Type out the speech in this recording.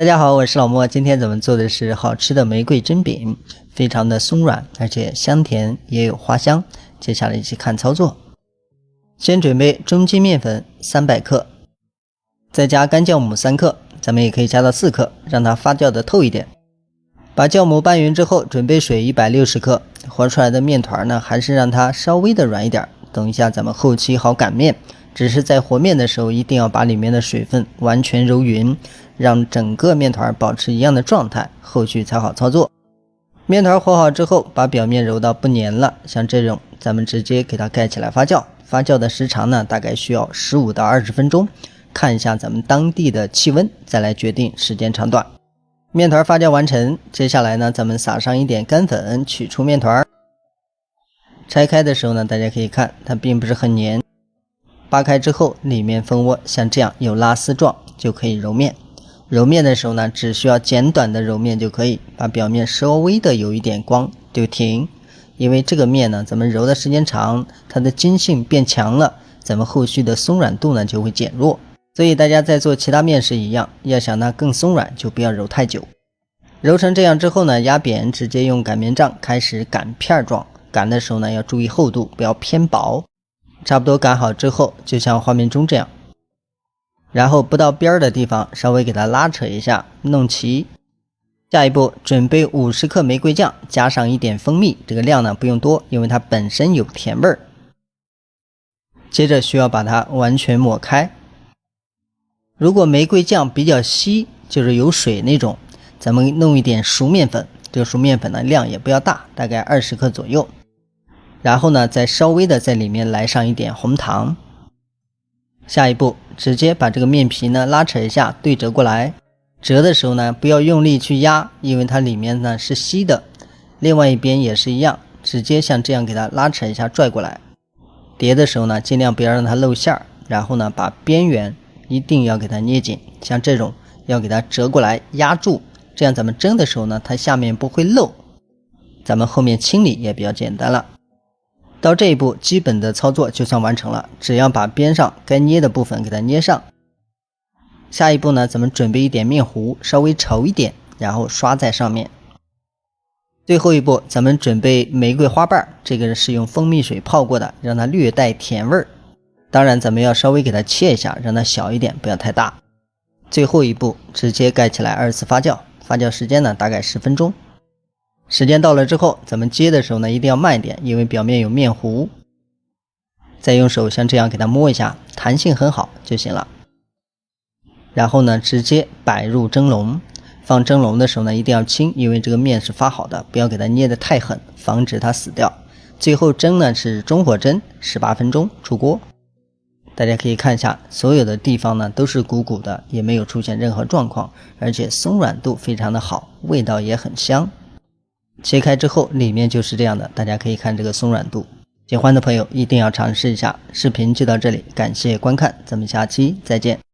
大家好，我是老莫。今天咱们做的是好吃的玫瑰蒸餅，非常的松软，而且香甜也有花香。接下来一起看操作。先準備中筋麵粉300克，再加乾酵母3克，咱們也可以加到4克，讓它發酵的透一點。把酵母拌匀之後，準備水160克，和出來的面团呢，還是讓它稍微的軟一點。等一下咱們後期好擀面，只是在和面的時候一定要把裡面的水分完全揉匀，讓整個面团保持一樣的狀態，後續才好操作。面团和好之後，把表面揉到不粘了，像這種咱們直接給它蓋起來發酵。發酵的時長呢，大概需要15到20分鐘，看一下咱們當地的氣溫，再來決定時間長短。面团發酵完成，接下來呢，咱們撒上一點乾粉，取出面团。拆開的時候呢，大家可以看它並不是很粘，扒開之後裡面蜂窩像這樣有拉絲狀，就可以揉面。揉面的時候呢，只需要簡短的揉面就可以，把表面稍微的有一點光就停。因為這個面呢，咱們揉的時間長，它的筋性變強了，咱們後續的鬆軟度呢就會減弱。所以大家在做其他面食一樣，要想它更鬆軟，就不要揉太久。揉成這樣之後呢，壓扁，直接用擀面杖開始擀片狀。擀的時候呢，要注意厚度，不要偏薄。差不多擀好之後，就像畫面中這樣。然後不到邊的地方，稍微給它拉扯一下，弄齊。下一步，準備50克玫瑰醬，加上一點蜂蜜，這個量呢不用多，因為它本身有甜味兒。接着需要把它完全抹開。如果玫瑰醬比較稀，就是有水那種，咱們弄一點熟面粉，這個熟面粉的量也不要大，大概20克左右。然後呢，再稍微的在裡面來上一點紅糖。下一步，直接把這個面皮呢拉扯一下，对折過來。折的時候呢，不要用力去壓，因為它裡面呢是稀的。另外一邊也是一樣，直接像這樣給它拉扯一下，拽過來。疊的時候呢，盡量不要讓它露餡，然後呢，把邊緣一定要給它捏緊，像這種要給它折過來壓住，這樣咱們蒸的時候呢，它下面不會漏。咱們後面清理也比較簡單了。到這一步，基本的操作就算完成了，只要把邊上該捏的部分給它捏上。下一步呢，咱們準備一點面糊，稍微稠一點，然後刷在上面。最後一步，咱們準備玫瑰花瓣，這個是用蜂蜜水泡過的，讓它略帶甜味兒。當然咱們要稍微給它切一下，讓它小一點，不要太大。最後一步，直接蓋起來2次发酵，发酵時間呢大概10分鐘。時間到了之後，咱們接的時候呢一定要慢一點，因為表面有面糊。再用手像這樣給它摸一下，彈性很好就行了。然後呢，直接擺入蒸籠。放蒸籠的時候呢，一定要輕，因為這個面是發好的，不要給它捏得太狠，防止它死掉。最後蒸呢是中火蒸18分鐘出鍋。大家可以看一下，所有的地方呢都是鼓鼓的，也沒有出現任何狀況，而且鬆軟度非常的好，味道也很香。切開之後裡面就是這樣的，大家可以看這個鬆軟度。喜歡的朋友一定要嘗試一下。視頻就到這裡，感謝觀看，咱們下期再見。